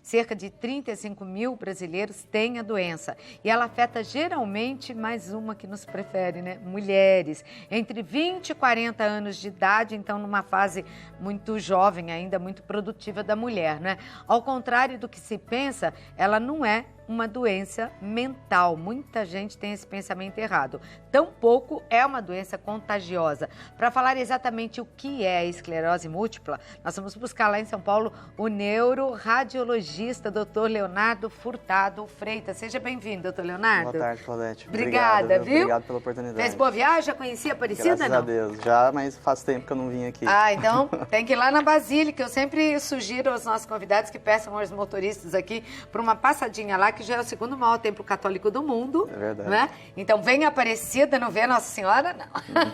cerca de 35 mil brasileiros têm a doença. E ela afeta geralmente mais uma que nos prefere, né? Mulheres, entre 20 e 40 anos de idade, então numa fase muito jovem ainda, muito produtiva da mulher, né? Ao contrário do que se pensa, ela não é uma doença mental. Muita gente tem esse pensamento errado. Tampouco é uma doença contagiosa. Para falar exatamente o que é a esclerose múltipla, nós vamos buscar lá em São Paulo o neuroradiologista Dr. Leonardo Furtado Freitas. Seja bem-vindo, doutor Leonardo. Boa tarde, Claudete. Obrigada, viu? Obrigado pela oportunidade. Fez boa viagem? Já conhecia a Aparecida, Graças não? a Deus. Já, mas faz tempo que eu não vim aqui. Ah, então tem que ir lá na Basílica. Eu sempre sugiro aos nossos convidados que peçam aos motoristas aqui para uma passadinha lá, que já é o segundo maior templo católico do mundo. É verdade. Né? Então vem a Aparecida, não vê a Nossa Senhora, não.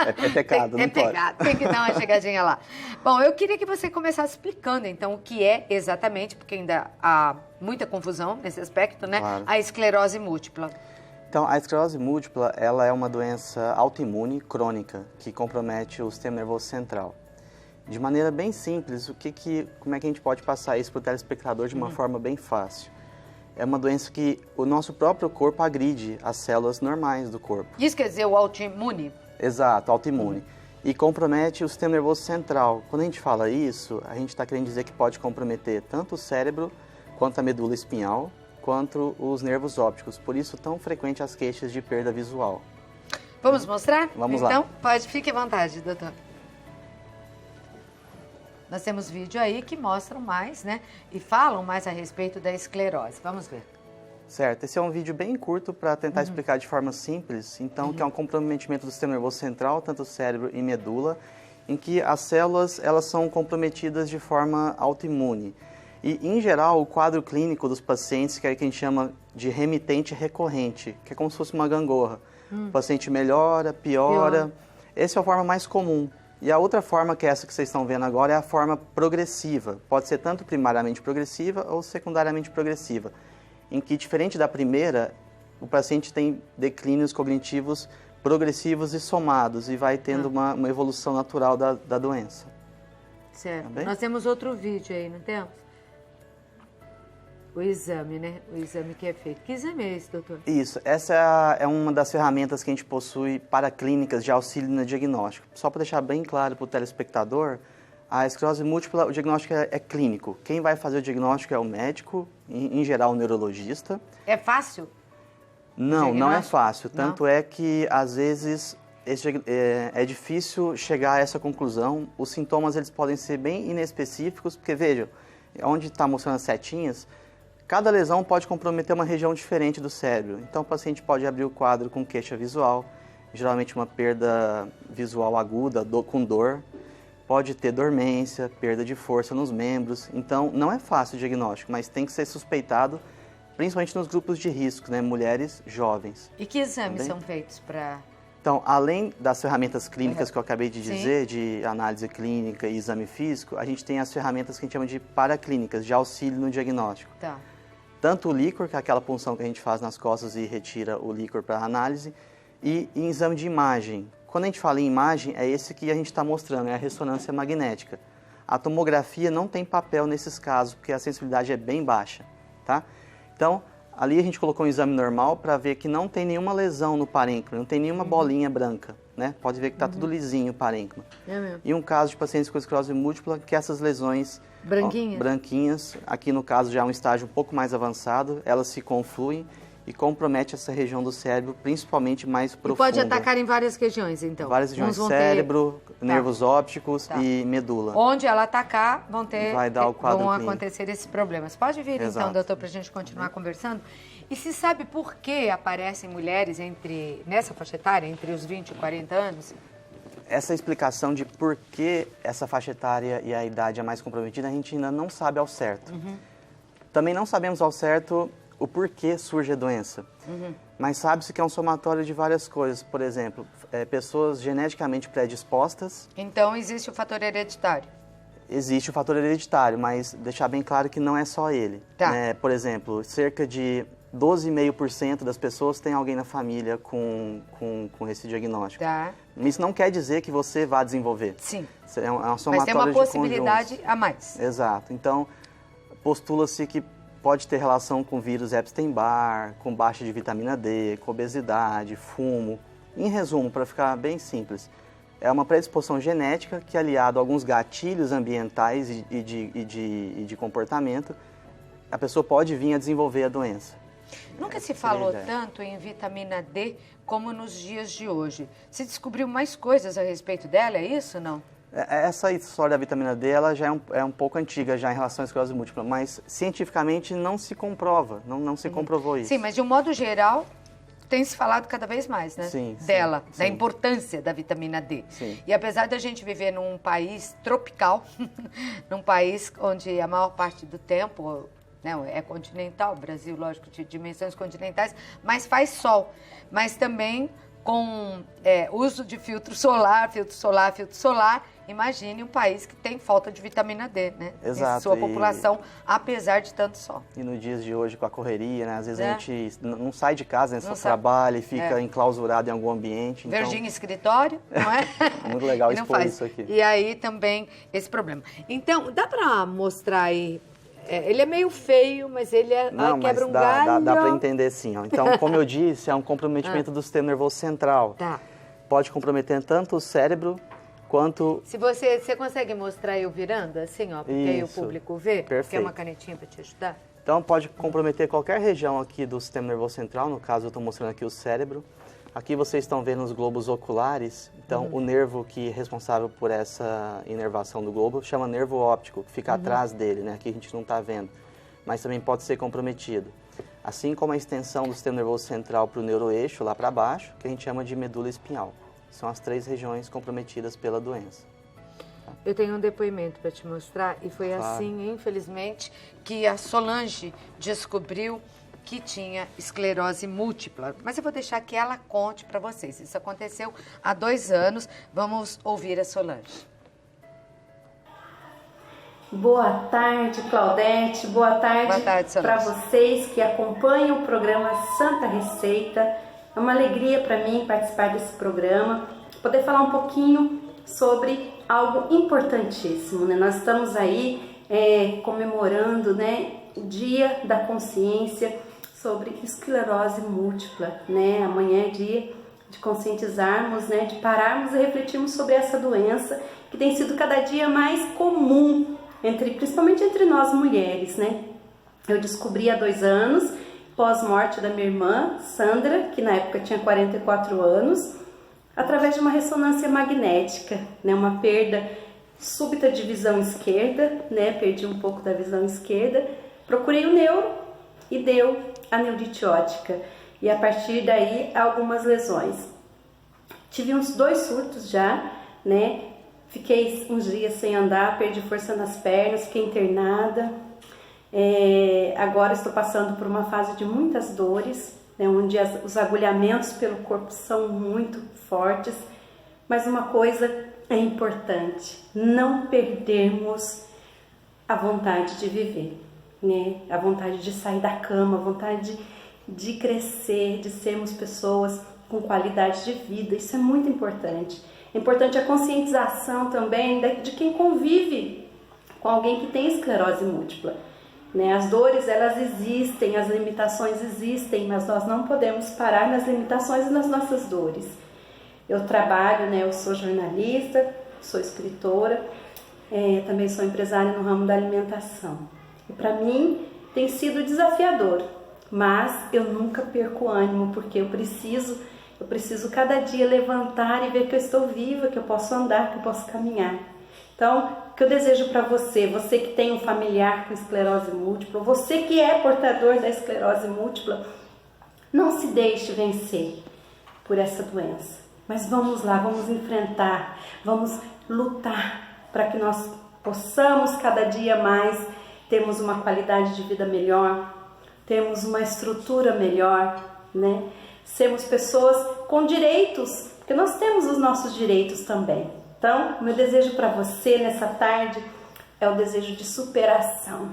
É pecado, não pode. É pecado, tem que dar uma chegadinha lá. Bom, eu queria que você começasse explicando, então, o que é exatamente, porque ainda há muita confusão nesse aspecto, né? Claro. A esclerose múltipla. Então, a esclerose múltipla, ela é uma doença autoimune crônica que compromete o sistema nervoso central. De maneira bem simples, como é que a gente pode passar isso para o telespectador de uma forma bem fácil? É uma doença que o nosso próprio corpo agride as células normais do corpo. Isso quer dizer o autoimune? Exato, autoimune. E compromete o sistema nervoso central. Quando a gente fala isso, a gente está querendo dizer que pode comprometer tanto o cérebro, quanto a medula espinhal, quanto os nervos ópticos. Por isso, tão frequente as queixas de perda visual. Vamos mostrar? Vamos lá. Então, fique à vontade, doutor. Nós temos vídeo aí que mostram mais, né? E falam mais a respeito da esclerose. Vamos ver. Certo, esse é um vídeo bem curto para tentar explicar de forma simples, então, que é um comprometimento do sistema nervoso central, tanto cérebro e medula, em que as células elas são comprometidas de forma autoimune. E, em geral, o quadro clínico dos pacientes, que é o que a gente chama de remitente recorrente, que é como se fosse uma gangorra. O paciente melhora, piora. Essa é a forma mais comum. E a outra forma, que é essa que vocês estão vendo agora, é a forma progressiva. Pode ser tanto primariamente progressiva ou secundariamente progressiva, em que, diferente da primeira, o paciente tem declínios cognitivos progressivos e somados e vai tendo uma evolução natural da doença. Certo. Tá bem? Nós temos outro vídeo aí, não temos? O exame, né? O exame que é feito. Que exame é esse, doutor? Isso, essa é uma das ferramentas que a gente possui para clínicas de auxílio no diagnóstico. Só para deixar bem claro para o telespectador, a esclerose múltipla, o diagnóstico é clínico. Quem vai fazer o diagnóstico é o médico, em geral o neurologista. É fácil? Não, não é fácil. Tanto Não? é que, às vezes, é difícil chegar a essa conclusão. Os sintomas eles podem ser bem inespecíficos, porque, vejam, onde está mostrando as setinhas, cada lesão pode comprometer uma região diferente do cérebro. Então, o paciente pode abrir o quadro com queixa visual, geralmente uma perda visual aguda, com dor. Pode ter dormência, perda de força nos membros. Então, não é fácil o diagnóstico, mas tem que ser suspeitado, principalmente nos grupos de risco, né? Mulheres jovens. E que exames são feitos para... Então, além das ferramentas clínicas que eu acabei de dizer, de análise clínica e exame físico, a gente tem as ferramentas que a gente chama de paraclínicas, de auxílio no diagnóstico. Tá. Tanto o líquor, que é aquela punção que a gente faz nas costas e retira o líquor para análise, e em exame de imagem. Quando a gente fala em imagem, é esse que a gente está mostrando, é a ressonância magnética. A tomografia não tem papel nesses casos, porque a sensibilidade é bem baixa, tá? Então, ali a gente colocou um exame normal para ver que não tem nenhuma lesão no parênquima, não tem nenhuma bolinha branca, né? Pode ver que está tudo lisinho o parênquima. É mesmo. E um caso de pacientes com esclerose múltipla, que essas lesões... Branquinhas? Branquinhas, aqui no caso já é um estágio um pouco mais avançado, elas se confluem e compromete essa região do cérebro, principalmente mais profunda. E pode atacar em várias regiões, então? Várias regiões, cérebro, nervos ópticos e medula. Onde ela atacar, Vai dar o quadro vão clínico. acontecer esses problemas. Pode vir, Exato. então, doutor, para a gente continuar conversando? E se sabe por que aparecem mulheres nessa faixa etária, entre os 20 e 40 anos? Essa explicação de por que essa faixa etária e a idade é mais comprometida, a gente ainda não sabe ao certo. Também não sabemos ao certo o porquê surge a doença. Mas sabe-se que é um somatório de várias coisas. Por exemplo, pessoas geneticamente predispostas. Então, existe o fator hereditário? Existe o fator hereditário, mas deixar bem claro que não é só ele. Tá. Por exemplo, cerca de 12,5% das pessoas tem alguém na família com esse diagnóstico. Tá. Isso não quer dizer que você vá desenvolver. Sim. É uma Mas tem somatória uma de possibilidade conjuntos. a mais. Exato. Então, postula-se que pode ter relação com vírus Epstein-Barr, com baixa de vitamina D, com obesidade, fumo. Em resumo, para ficar bem simples, é uma predisposição genética que, aliado a alguns gatilhos ambientais e de comportamento, a pessoa pode vir a desenvolver a doença. Nunca se falou tanto em vitamina D como nos dias de hoje. Se descobriu mais coisas a respeito dela, é isso ou não? Essa história da vitamina D ela já é um pouco antiga já em relação à esclerose múltipla, mas cientificamente não se comprova, não se comprovou isso. Sim, mas de um modo geral tem se falado cada vez mais, né? Sim, dela, sim. da importância da vitamina D. Sim. E apesar da gente viver num país tropical, num país onde a maior parte do tempo, né, é continental, Brasil, lógico, de dimensões continentais, mas faz sol. Mas também com uso de filtro solar, imagine um país que tem falta de vitamina D, né? Exato. Em sua população, apesar de tanto sol. E nos dias de hoje, com a correria, né? Às vezes a gente não sai de casa, né? Só sai. trabalha e fica enclausurado em algum ambiente. Verdinho escritório, não é? Muito legal E não expor faz. isso aqui. E aí também esse problema. Então, dá pra mostrar aí? Ele é meio feio, mas ele quebra um galho. Dá para entender sim. Ó. Então, como eu disse, é um comprometimento do sistema nervoso central. Tá. Pode comprometer tanto o cérebro quanto... Se você consegue mostrar eu virando assim, ó, porque aí o Isso. público vê? Perfeito. Quer uma canetinha para te ajudar? Então, pode comprometer qualquer região aqui do sistema nervoso central. No caso, eu estou mostrando aqui o cérebro. Aqui vocês estão vendo os globos oculares. Então, o nervo que é responsável por essa inervação do globo chama nervo óptico, que fica atrás dele, né? Aqui a gente não está vendo, mas também pode ser comprometido. Assim como a extensão do sistema nervoso central para o neuroeixo, lá para baixo, que a gente chama de medula espinhal. São as 3 regiões comprometidas pela doença. Eu tenho um depoimento para te mostrar e foi assim, infelizmente, que a Solange descobriu que tinha esclerose múltipla. Mas eu vou deixar que ela conte para vocês. Isso aconteceu há 2 anos. Vamos ouvir a Solange. Boa tarde, Claudete. Boa tarde para vocês que acompanham o programa Santa Receita. É uma alegria para mim participar desse programa, poder falar um pouquinho sobre algo importantíssimo, né? Nós estamos aí comemorando, né, o Dia da Consciência sobre esclerose múltipla, né? Amanhã é dia de conscientizarmos, né, de pararmos e refletirmos sobre essa doença que tem sido cada dia mais comum, principalmente entre nós mulheres, né? Eu descobri há 2 anos, pós-morte da minha irmã, Sandra, que na época tinha 44 anos, através de uma ressonância magnética, né, uma perda súbita de visão esquerda, né, perdi um pouco da visão esquerda, procurei o neuro e deu a neurite óptica, e a partir daí algumas lesões. Tive uns 2 surtos já, né, fiquei uns dias sem andar, perdi força nas pernas, fiquei internada, agora estou passando por uma fase de muitas dores, né, onde os agulhamentos pelo corpo são muito fortes, mas uma coisa é importante, não perdermos a vontade de viver, né? A vontade de sair da cama, a vontade de crescer, de sermos pessoas com qualidade de vida, isso é muito importante. É importante a conscientização também de quem convive com alguém que tem esclerose múltipla. Né? As dores, elas existem, as limitações existem, mas nós não podemos parar nas limitações e nas nossas dores. Eu trabalho, né? Eu sou jornalista, sou escritora, também sou empresária no ramo da alimentação. E para mim tem sido desafiador, mas eu nunca perco ânimo, porque eu preciso cada dia levantar e ver que eu estou viva, que eu posso andar, que eu posso caminhar. Então, o que eu desejo para você que tem um familiar com esclerose múltipla, você que é portador da esclerose múltipla, não se deixe vencer por essa doença. Mas vamos lá, vamos enfrentar, vamos lutar para que nós possamos cada dia mais termos uma qualidade de vida melhor, termos uma estrutura melhor, né? Sermos pessoas com direitos, porque nós temos os nossos direitos também. Então, meu desejo para você nessa tarde é o desejo de superação.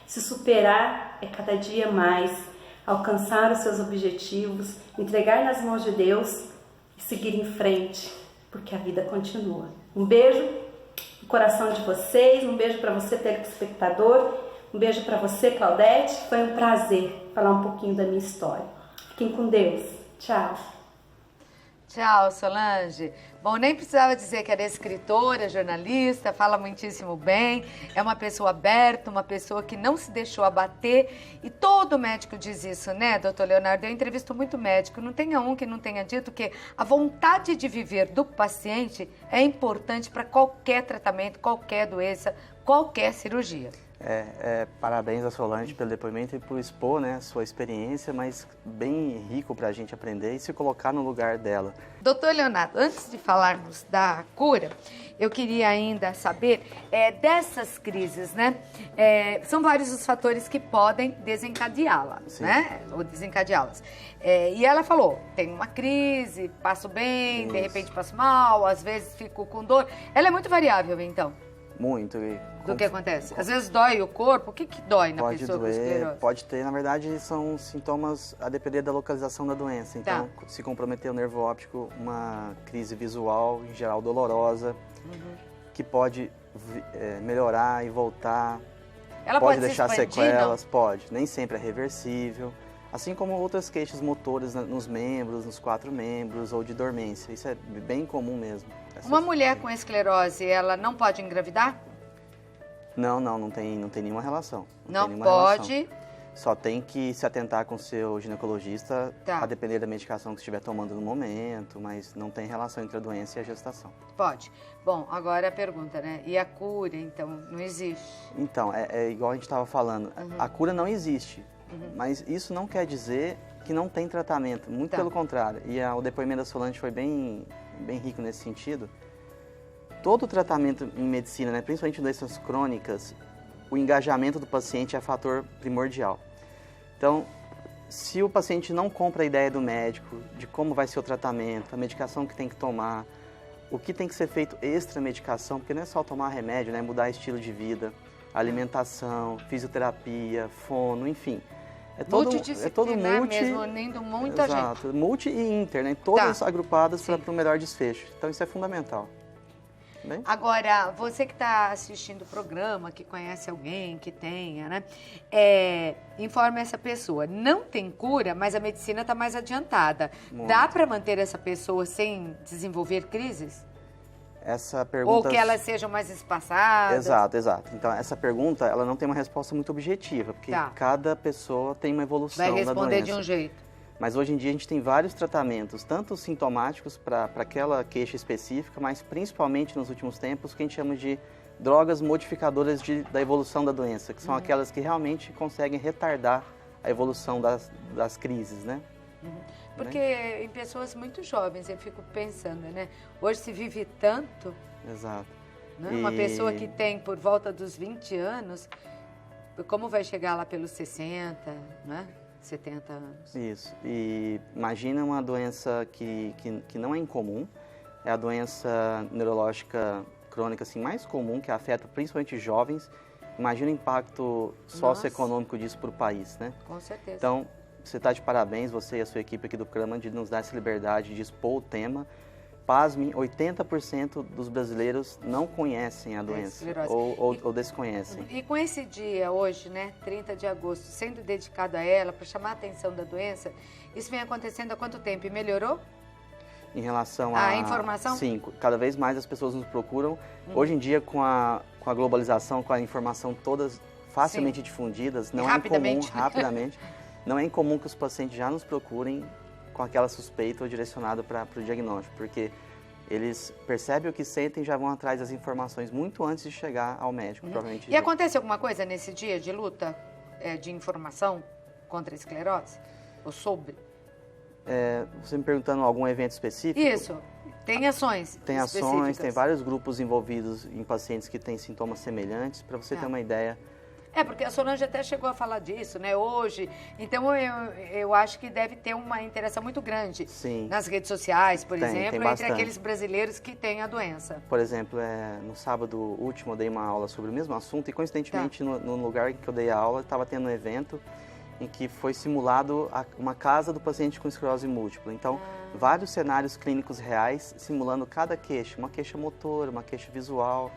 Se superar é cada dia mais alcançar os seus objetivos, entregar nas mãos de Deus e seguir em frente, porque a vida continua. Um beijo no coração de vocês, um beijo para você, telespectador. Um beijo para você, Claudete. Foi um prazer falar um pouquinho da minha história. Fiquem com Deus. Tchau. Tchau, Solange. Bom, nem precisava dizer que era escritora, jornalista, fala muitíssimo bem, é uma pessoa aberta, uma pessoa que não se deixou abater, e todo médico diz isso, né, doutor Leonardo? Eu entrevisto muito médico, não tenha um que não tenha dito que a vontade de viver do paciente é importante para qualquer tratamento, qualquer doença, qualquer cirurgia. Parabéns a Solange pelo depoimento e por expor, né, a sua experiência, mas bem rico para a gente aprender e se colocar no lugar dela. Doutor Leonardo, antes de falarmos da cura, eu queria ainda saber dessas crises, né? São vários os fatores que podem desencadeá-las, né? Ou desencadeá-las. E ela falou, tem uma crise, passo bem, de repente passo mal, às vezes fico com dor. Ela é muito variável, então? Muito. Do que acontece? Às vezes dói o corpo. O que dói na pessoa com esclerose? Pode ter, na verdade, são sintomas a depender da localização da doença. Então, se comprometer o nervo óptico, uma crise visual, em geral dolorosa, que pode melhorar e voltar. Ela pode deixar sequelas, pode. Nem sempre é reversível. Assim como outras queixas motoras nos membros, nos 4 membros, ou de dormência. Isso é bem comum mesmo. Uma mulher com esclerose, ela não pode engravidar? Não tem nenhuma relação. Não pode? Relação. Só tem que se atentar com o seu ginecologista, a depender da medicação que estiver tomando no momento, mas não tem relação entre a doença e a gestação. Pode. Bom, agora a pergunta, né? E a cura, então, não existe? Então, é igual a gente estava falando, a cura não existe, mas isso não quer dizer que não tem tratamento, muito pelo contrário. E o depoimento da Solange foi bem rico nesse sentido. Todo tratamento em medicina, né, principalmente em doenças crônicas, o engajamento do paciente é fator primordial. Então, se o paciente não compra a ideia do médico, de como vai ser o tratamento, a medicação que tem que tomar, o que tem que ser feito extra medicação, porque não é só tomar remédio, né, mudar estilo de vida, alimentação, fisioterapia, fono, enfim. É todo mesmo, unindo muita gente. Exato, multi e inter, né? Todas agrupadas para o melhor desfecho. Então isso é fundamental. Bem? Agora, você que está assistindo o programa, que conhece alguém que tenha, né? Informa essa pessoa. Não tem cura, mas a medicina está mais adiantada. Muito. Dá para manter essa pessoa sem desenvolver crises? Essa pergunta... Ou que elas sejam mais espaçadas? Exato. Então, essa pergunta, ela não tem uma resposta muito objetiva, porque cada pessoa tem uma evolução da doença. Vai responder de um jeito. Mas hoje em dia a gente tem vários tratamentos, tanto sintomáticos para aquela queixa específica, mas principalmente nos últimos tempos, que a gente chama de drogas modificadoras da evolução da doença, que são aquelas que realmente conseguem retardar a evolução das crises, né? Porque em pessoas muito jovens, eu fico pensando, né? Hoje se vive tanto. Exato. Né? Uma pessoa que tem por volta dos 20 anos, como vai chegar lá pelos 60, né? 70 anos. Isso. E imagina uma doença que não é incomum, é a doença neurológica crônica assim, mais comum, que afeta principalmente jovens. Imagina o impacto socioeconômico disso para o país, né? Com certeza. Então, você está de parabéns, você e a sua equipe aqui do programa, de nos dar essa liberdade de expor o tema. Pasmem, 80% dos brasileiros não conhecem a doença ou desconhecem. E com esse dia hoje, né, 30 de agosto, sendo dedicado a ela, para chamar a atenção da doença, isso vem acontecendo há quanto tempo? E melhorou? Em relação à informação? Sim, cada vez mais as pessoas nos procuram. Hoje em dia, com a globalização, com a informação todas facilmente difundidas, não é incomum, rapidamente, não é incomum que os pacientes já nos procurem com aquela suspeita ou direcionado para o diagnóstico, porque eles percebem o que sentem e já vão atrás das informações muito antes de chegar ao médico, provavelmente. E acontece alguma coisa nesse dia de luta de informação contra a esclerose? Ou sobre? Você me perguntando algum evento específico? Isso. Tem ações Tem ações, tem vários grupos envolvidos em pacientes que têm sintomas semelhantes, para você ter uma ideia. Porque a Solange até chegou a falar disso, né, hoje. Então, eu acho que deve ter uma interação muito grande nas redes sociais, por exemplo, entre aqueles brasileiros que têm a doença. Por exemplo, no sábado último eu dei uma aula sobre o mesmo assunto e, coincidentemente, no lugar em que eu dei a aula, estava tendo um evento em que foi simulado uma casa do paciente com esclerose múltipla. Então, vários cenários clínicos reais simulando cada queixa, uma queixa motora, uma queixa visual.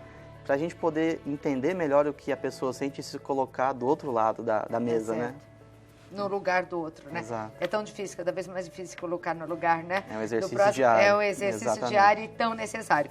para a gente poder entender melhor o que a pessoa sente e se colocar do outro lado da mesa, né? No lugar do outro, né? Exato. É tão difícil, cada vez mais difícil colocar no lugar, né? É um exercício diário. É um exercício diário e tão necessário.